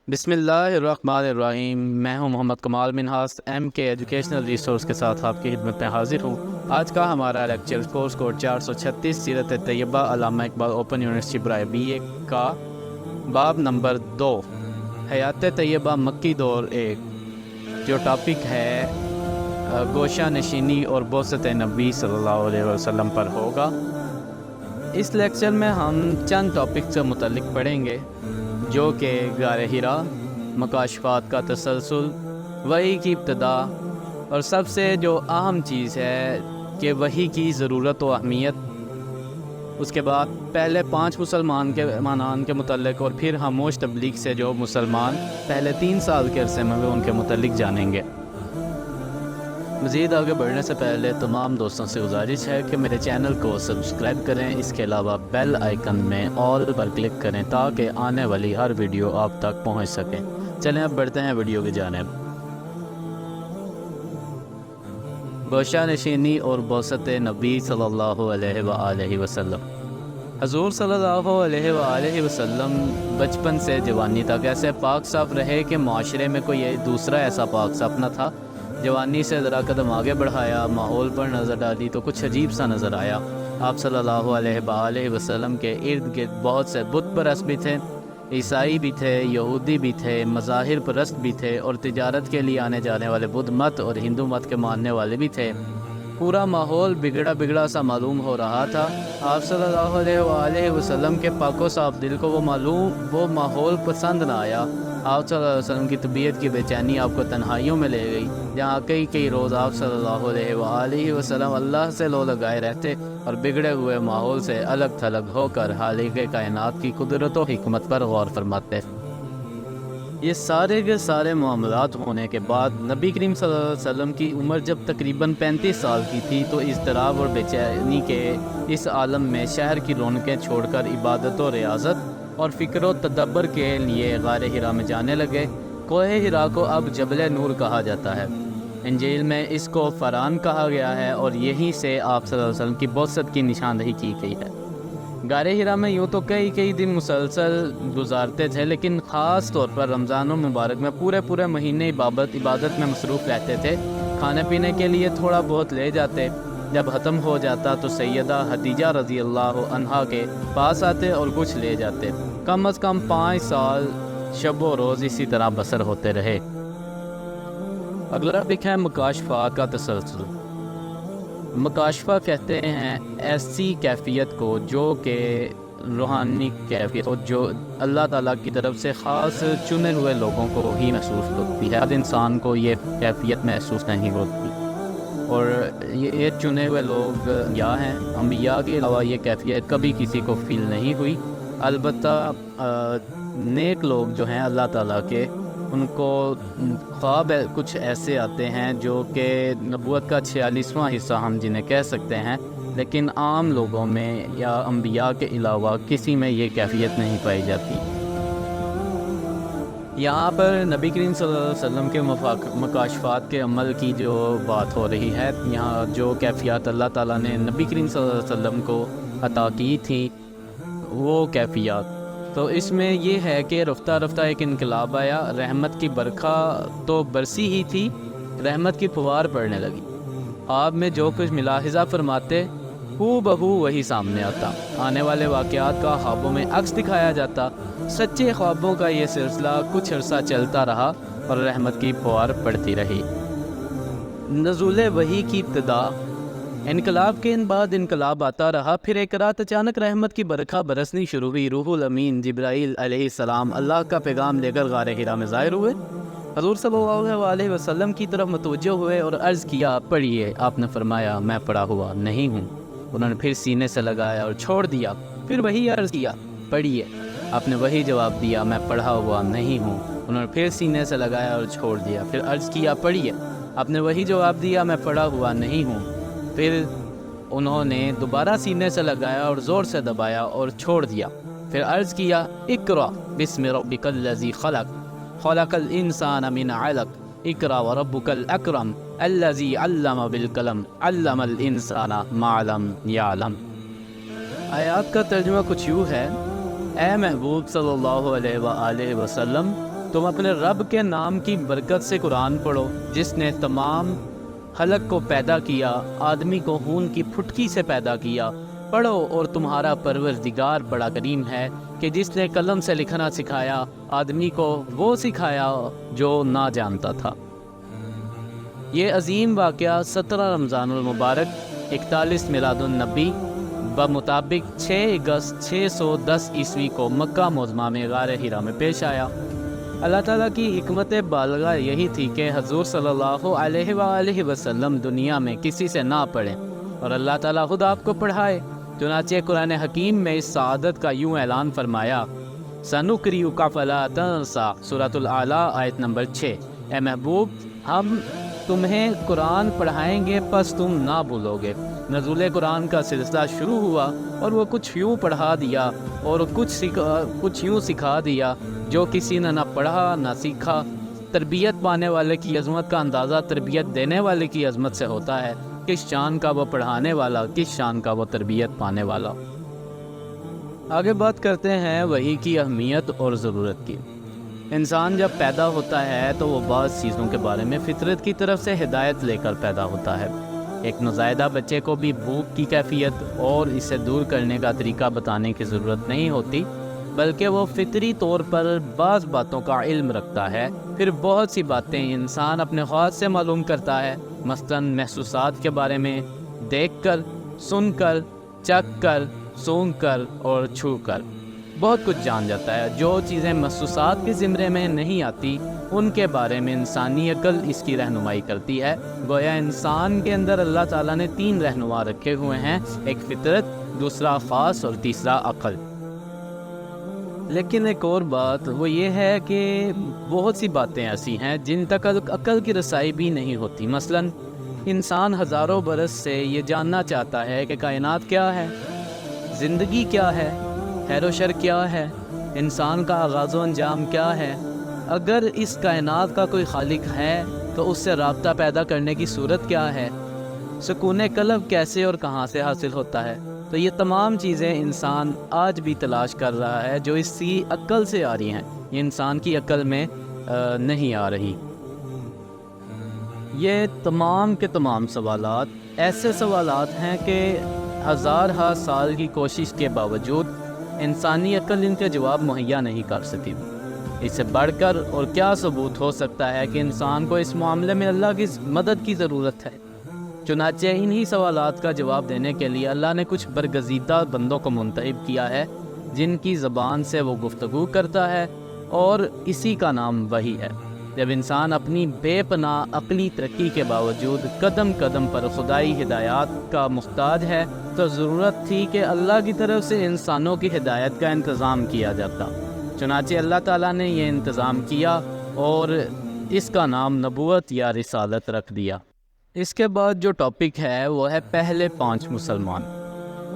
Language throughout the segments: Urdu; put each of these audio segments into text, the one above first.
بسم اللہ الرحمن الرحیم۔ میں ہوں محمد کمال منہاس ایم کے ایجوکیشنل ریسورس کے ساتھ آپ کی خدمت میں حاضر ہوں۔ آج کا ہمارا لیکچر کورس کوڈ 436 سیرت طیبہ علامہ اقبال اوپن یونیورسٹی برائے BA کا باب نمبر 2 حیات طیبہ مکی دور 1 جو ٹاپک ہے گوشہ نشینی اور بعثت نبی صلی اللہ علیہ وسلم پر ہوگا۔ اس لیکچر میں ہم چند ٹاپک سے متعلق پڑھیں گے جو کہ غار حرا، مکاشفات کا تسلسل، وحی کی ابتدا اور سب سے جو اہم چیز ہے کہ وحی کی ضرورت و اہمیت، اس کے بعد پہلے 5 مسلمان کے متعلق اور پھر خاموش تبلیغ سے جو مسلمان پہلے 3 سال کے عرصے میں ان کے متعلق جانیں گے۔ مزید آگے بڑھنے سے پہلے تمام دوستوں سے گزارش ہے کہ میرے چینل کو سبسکرائب کریں، اس کے علاوہ بیل آئیکن میں آل پر کلک کریں تاکہ آنے والی ہر ویڈیو آپ تک پہنچ سکیں۔ چلیں اب بڑھتے ہیں ویڈیو کی جانب۔ گوشہ نشینی اور بعثت نبی صلی اللہ علیہ وآلہ وسلم۔ حضور صلی اللہ علیہ وآلہ وسلم بچپن سے جوانی تک ایسے پاک صاف رہے کہ معاشرے میں کوئی دوسرا ایسا پاک صاف نہ تھا۔ جوانی سے ذرا قدم آگے بڑھایا، ماحول پر نظر ڈالی تو کچھ عجیب سا نظر آیا۔ آپ صلی اللہ علیہ وآلہ وسلم کے ارد گرد بہت سے بت پرست بھی تھے، عیسائی بھی تھے، یہودی بھی تھے، مظاہر پرست بھی تھے اور تجارت کے لیے آنے جانے والے بدھ مت اور ہندو مت کے ماننے والے بھی تھے۔ پورا ماحول بگڑا سا معلوم ہو رہا تھا۔ آپ صلی اللہ علیہ وآلہ وسلم کے پاک و صاف دل کو وہ ماحول پسند نہ آیا۔ آپ صلی اللہ علیہ وسلم کی طبیعت کی بے چینی آپ کو تنہائیوں میں لے گئی، جہاں کئی روز آپ صلی اللہ علیہ وآلہ وسلم اللہ سے لو لگائے رہتے اور بگڑے ہوئے ماحول سے الگ تھلگ ہو کر خالق کائنات کی قدرت و حکمت پر غور فرماتے۔ یہ سارے کے سارے معاملات ہونے کے بعد نبی کریم صلی اللہ علیہ وسلم کی عمر جب تقریباً 35 سال کی تھی تو اضطراب اور بے چینی کے اس عالم میں شہر کی رونقیں چھوڑ کر عبادت و ریاضت اور فکر و تدبر کے لیے غار حرا میں جانے لگے۔ کوہ حرا کو اب جبل نور کہا جاتا ہے، انجیل میں اس کو فران کہا گیا ہے اور یہیں سے آپ صلی اللہ علیہ وسلم کی بعثت کی نشاندہی کی گئی ہے۔ غار حرا میں یوں تو کئی دن مسلسل گزارتے تھے، لیکن خاص طور پر رمضان المبارک میں پورے مہینے عبادت میں مصروف رہتے تھے۔ کھانے پینے کے لیے تھوڑا بہت لے جاتے، جب ختم ہو جاتا تو سیدہ خدیجہ رضی اللہ عنہا کے پاس آتے اور کچھ لے جاتے۔ کم از کم 5 سال شب و روز اسی طرح بسر ہوتے رہے۔ اگلا ٹاپک ہے مکاشفات کا تسلسل۔ مکاشفہ کہتے ہیں ایسی کیفیت کو جو کہ روحانی کیفیت ہو، جو اللہ تعالیٰ کی طرف سے خاص چنے ہوئے لوگوں کو ہی محسوس ہوتی ہے، ہر انسان کو یہ کیفیت محسوس نہیں ہوتی، اور یہ چنے ہوئے لوگ یا ہیں انبیاء کے علاوہ یہ کیفیت کبھی کسی کو فیل نہیں ہوئی۔ البتہ نیک لوگ جو ہیں اللہ تعالیٰ کے، ان کو خواب کچھ ایسے آتے ہیں جو کہ نبوت کا 46واں حصہ ہم جنہیں کہہ سکتے ہیں، لیکن عام لوگوں میں یا انبیاء کے علاوہ کسی میں یہ کیفیت نہیں پائی جاتی۔ یہاں پر نبی کریم صلی اللہ علیہ وسلم کے مکاشفات کے عمل کی جو بات ہو رہی ہے، یہاں جو کیفیات اللہ تعالیٰ نے نبی کریم صلی اللہ علیہ وسلم کو عطا کی تھی وہ کیفیات، تو اس میں یہ ہے کہ رفتہ ایک انقلاب آیا۔ رحمت کی برکھا تو برسی ہی تھی، رحمت کی پھوار پڑنے لگی۔ آپ میں جو کچھ ملاحظہ فرماتے ہو بہو وہی سامنے آتا، آنے والے واقعات کا خوابوں میں عکس دکھایا جاتا۔ سچے خوابوں کا یہ سلسلہ کچھ عرصہ چلتا رہا اور رحمت کی پھوار پڑتی رہی۔ نزول وحی کی ابتدا، انقلاب کے بعد انقلاب آتا رہا۔ پھر ایک رات اچانک رحمت کی برکھا برسنی شروع ہوئی۔ روح الامین جبرائیل علیہ السلام اللہ کا پیغام لے کر غار حرا میں ظاہر ہوئے۔ حضور صلی اللہ علیہ وسلم کی طرف متوجہ ہوئے اور عرض کیا پڑھیے۔ آپ نے فرمایا میں پڑھا ہوا نہیں ہوں۔ انہوں نے پھر سینے سے لگایا اور چھوڑ دیا۔ پھر وہی عرض کیا پڑھیے۔ آپ نے وہی جواب دیا میں پڑھا ہوا نہیں ہوں۔ انہوں نے پھر سینے سے لگایا اور چھوڑ دیا۔ پھر عرض کیا پڑھیے۔ آپ نے وہی جواب دیا میں پڑھا ہوا نہیں ہوں۔ پھر انہوں نے دوبارہ سینے سے لگایا اور زور سے دبایا اور چھوڑ دیا۔ پھر عرض کیا اقرأ بسم ربک الذی خلق خلق الانسان من علق اقرأ وربک الاکرم الذی علم بالقلم علم الانسان ما لم یعلم۔ آیات کا ترجمہ کچھ یوں ہے، اے محبوب صلی اللہ علیہ وآلہ وسلم، تم اپنے رب کے نام کی برکت سے قرآن پڑھو جس نے تمام خلق کو پیدا کیا، آدمی کو خون کی پھٹکی سے پیدا کیا۔ پڑھو اور تمہارا پروردگار بڑا کریم ہے کہ جس نے قلم سے لکھنا سکھایا، آدمی کو وہ سکھایا جو نہ جانتا تھا۔ یہ عظیم واقعہ 17 رمضان المبارک 41 میلاد النبی بمطابق 6 اگست 610 عیسوی کو مکہ معظمہ میں غار حرا میں پیش آیا۔ اللہ تعالیٰ کی حکمت بالغہ یہی تھی کہ حضور صلی اللہ علیہ وآلہ وسلم دنیا میں کسی سے نہ پڑھیں اور اللہ تعالیٰ خود آپ کو پڑھائے۔ چنانچہ قرآن حکیم میں اس سعادت کا یوں اعلان فرمایا، سَنُقْرِئُكَ فَلَا تَنْسَى، سورۃ الاعلیٰ آیت نمبر 6۔ اے محبوب، ہم تمہیں قرآن پڑھائیں گے پس تم نہ بھولو گے۔ نزول قرآن کا سلسلہ شروع ہوا اور وہ کچھ یوں پڑھا دیا اور کچھ یوں سکھا دیا جو کسی نے نہ پڑھا نہ سیکھا۔ تربیت پانے والے کی عظمت کا اندازہ تربیت دینے والے کی عظمت سے ہوتا ہے۔ کس شان کا وہ پڑھانے والا، کس شان کا وہ تربیت پانے والا۔ آگے بات کرتے ہیں وحی کی اہمیت اور ضرورت کی۔ انسان جب پیدا ہوتا ہے تو وہ بعض چیزوں کے بارے میں فطرت کی طرف سے ہدایت لے کر پیدا ہوتا ہے۔ ایک نوزائیدہ بچے کو بھی بھوک کی کیفیت اور اسے دور کرنے کا طریقہ بتانے کی ضرورت نہیں ہوتی، بلکہ وہ فطری طور پر بعض باتوں کا علم رکھتا ہے۔ پھر بہت سی باتیں انسان اپنے خواص سے معلوم کرتا ہے، مثلاً محسوسات کے بارے میں دیکھ کر، سن کر، چکھ کر، سونگھ کر اور چھو کر بہت کچھ جان جاتا ہے۔ جو چیزیں محسوسات کے زمرے میں نہیں آتی ان کے بارے میں انسانی عقل اس کی رہنمائی کرتی ہے۔ گویا انسان کے اندر اللہ تعالیٰ نے 3 رہنما رکھے ہوئے ہیں، ایک فطرت، دوسرا خاص اور تیسرا عقل۔ لیکن ایک اور بات وہ یہ ہے کہ بہت سی باتیں ایسی ہیں جن تک عقل کی رسائی بھی نہیں ہوتی۔ مثلاً انسان ہزاروں برس سے یہ جاننا چاہتا ہے کہ کائنات کیا ہے، زندگی کیا ہے، خیر و شر کیا ہے، انسان کا آغاز و انجام کیا ہے۔ اگر اس کائنات کا کوئی خالق ہے تو اس سے رابطہ پیدا کرنے کی صورت کیا ہے، سکون قلب کیسے اور کہاں سے حاصل ہوتا ہے۔ تو یہ تمام چیزیں انسان آج بھی تلاش کر رہا ہے جو اس کی عقل سے آ رہی ہیں، یہ انسان کی عقل میں نہیں آ رہی۔ یہ تمام کے تمام سوالات ایسے سوالات ہیں کہ ہزارہ سال کی کوشش کے باوجود انسانی عقل ان کے جواب مہیا نہیں کر سکی۔ اس سے بڑھ کر اور کیا ثبوت ہو سکتا ہے کہ انسان کو اس معاملے میں اللہ کی مدد کی ضرورت ہے۔ چنانچہ انہی سوالات کا جواب دینے کے لیے اللہ نے کچھ برگزیدہ بندوں کو منتخب کیا ہے جن کی زبان سے وہ گفتگو کرتا ہے، اور اسی کا نام وحی ہے۔ جب انسان اپنی بے پناہ عقلی ترقی کے باوجود قدم قدم پر خدائی ہدایات کا محتاج ہے تو ضرورت تھی کہ اللہ کی طرف سے انسانوں کی ہدایت کا انتظام کیا جاتا۔ چنانچہ اللہ تعالیٰ نے یہ انتظام کیا اور اس کا نام نبوت یا رسالت رکھ دیا۔ اس کے بعد جو ٹاپک ہے وہ ہے پہلے 5 مسلمان۔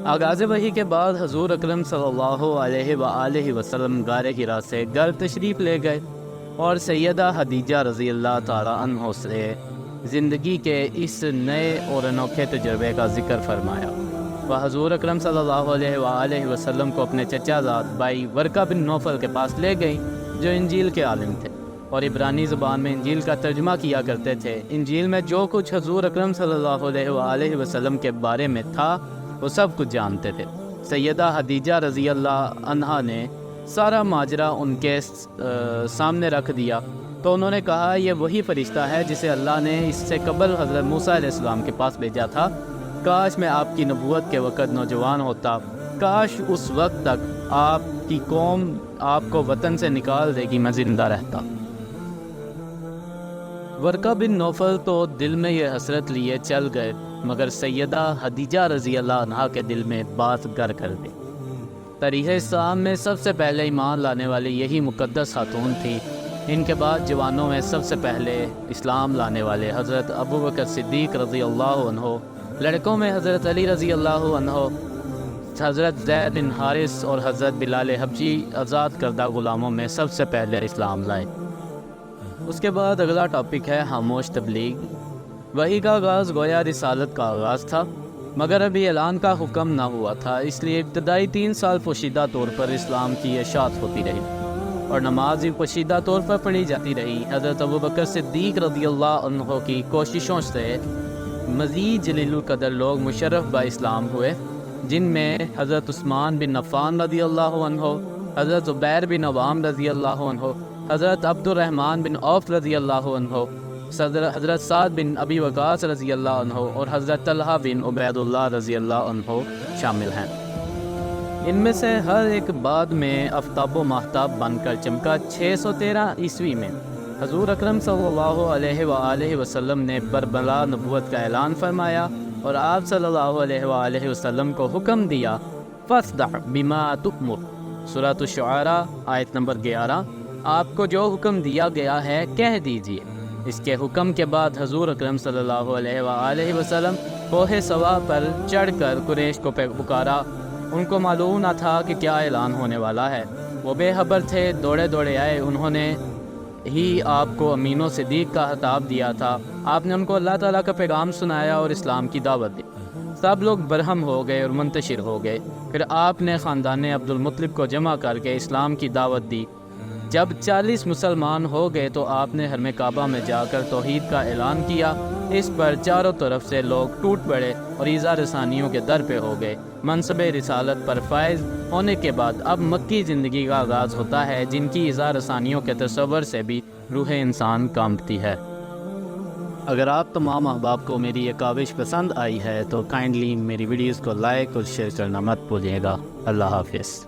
آغاز وحی کے بعد حضور اکرم صلی اللہ علیہ وآلہ وسلم غار حرا سے گھر تشریف لے گئے اور سیدہ خدیجہ رضی اللہ تعالی عنہ سے زندگی کے اس نئے اور انوکھے تجربے کا ذکر فرمایا۔ وہ حضور اکرم صلی اللہ علیہ وآلہ وسلم کو اپنے چچا زاد بھائی ورقہ بن نوفل کے پاس لے گئیں جو انجیل کے عالم تھے اور عبرانی زبان میں انجیل کا ترجمہ کیا کرتے تھے۔ انجیل میں جو کچھ حضور اکرم صلی اللہ علیہ وآلہ وسلم کے بارے میں تھا وہ سب کچھ جانتے تھے۔ سیدہ خدیجہ رضی اللہ عنہا نے سارا ماجرا ان کے سامنے رکھ دیا تو انہوں نے کہا یہ وہی فرشتہ ہے جسے اللہ نے اس سے قبل حضرت موسیٰ علیہ السلام کے پاس بھیجا تھا۔ کاش میں آپ کی نبوت کے وقت نوجوان ہوتا، کاش اس وقت تک آپ کی قوم آپ کو وطن سے نکال دے گی، میں زندہ رہتا۔ ورقہ بن نوفل تو دل میں یہ حسرت لیے چل گئے، مگر سیدہ خدیجہ رضی اللہ عنہا کے دل میں بات گر کر دی۔ تاریخ اسلام میں سب سے پہلے ایمان لانے والی یہی مقدس خاتون تھی۔ ان کے بعد جوانوں میں سب سے پہلے اسلام لانے والے حضرت ابوبکر صدیق رضی اللہ عنہ، لڑکوں میں حضرت علی رضی اللہ عنہ، حضرت زید بن حارث اور حضرت بلال حبشی آزاد کردہ غلاموں میں سب سے پہلے اسلام لائے۔ اس کے بعد اگلا ٹاپک ہے خاموش تبلیغ۔ وحی کا آغاز گویا رسالت کا آغاز تھا، مگر ابھی اعلان کا حکم نہ ہوا تھا، اس لیے ابتدائی 3 سال پوشیدہ طور پر اسلام کی اشاعت ہوتی رہی۔ اور نماز بھی پوشیدہ طور پر پڑھی جاتی رہی۔ حضرت ابوبکر صدیق رضی اللہ عنہ کی کوششوں سے مزید جلیل القدر لوگ مشرف با اسلام ہوئے، جن میں حضرت عثمان بن عفان رضی اللہ عنہ، حضرت زبیر بن عوام رضی اللہ عنہ، حضرت عبد الرحمن بن عوف رضی اللہ عنہ، حضرت سعد بن ابی وقاص رضی اللہ عنہ اور حضرت طلحہ بن عبید اللہ رضی اللہ عنہ شامل ہیں۔ ان میں سے ہر ایک بعد میں آفتاب و ماہتاب بن کر چمکا۔ 613 عیسوی میں حضور اکرم صلی اللہ علیہ وآلہ وسلم نے بربلا نبوت کا اعلان فرمایا اور آپ صلی اللہ علیہ وآلہ وسلم کو حکم دیا، فَاصْدَعْ بِمَا تُؤْمَرُ، سورۃ الشعراء آیت نمبر 11۔ آپ کو جو حکم دیا گیا ہے کہہ دیجیے۔ اس کے حکم کے بعد حضور اکرم صلی اللہ علیہ وآلہ وسلم کوہ صوا پر چڑھ کر قریش کو پکارا۔ ان کو معلوم نہ تھا کہ کیا اعلان ہونے والا ہے، وہ بے خبر تھے، دوڑے دوڑے آئے۔ انہوں نے ہی آپ کو امین و صدیق کا خطاب دیا تھا۔ آپ نے ان کو اللہ تعالیٰ کا پیغام سنایا اور اسلام کی دعوت دی۔ سب لوگ برہم ہو گئے اور منتشر ہو گئے۔ پھر آپ نے خاندان عبد المطلب کو جمع کر کے اسلام کی دعوت دی۔ جب 40 مسلمان ہو گئے تو آپ نے حرم کعبہ میں جا کر توحید کا اعلان کیا۔ اس پر چاروں طرف سے لوگ ٹوٹ پڑے اور ایذا رسانیوں کے در پہ ہو گئے۔ منصب رسالت پر فائز ہونے کے بعد اب مکی زندگی کا آغاز ہوتا ہے، جن کی ایذا رسانیوں کے تصور سے بھی روح انسان کانپتی ہے۔ اگر آپ تمام احباب کو میری یہ کاوش پسند آئی ہے تو کائنڈلی میری ویڈیوز کو لائک اور شیئر کرنا مت بھولیے گا۔ اللہ حافظ۔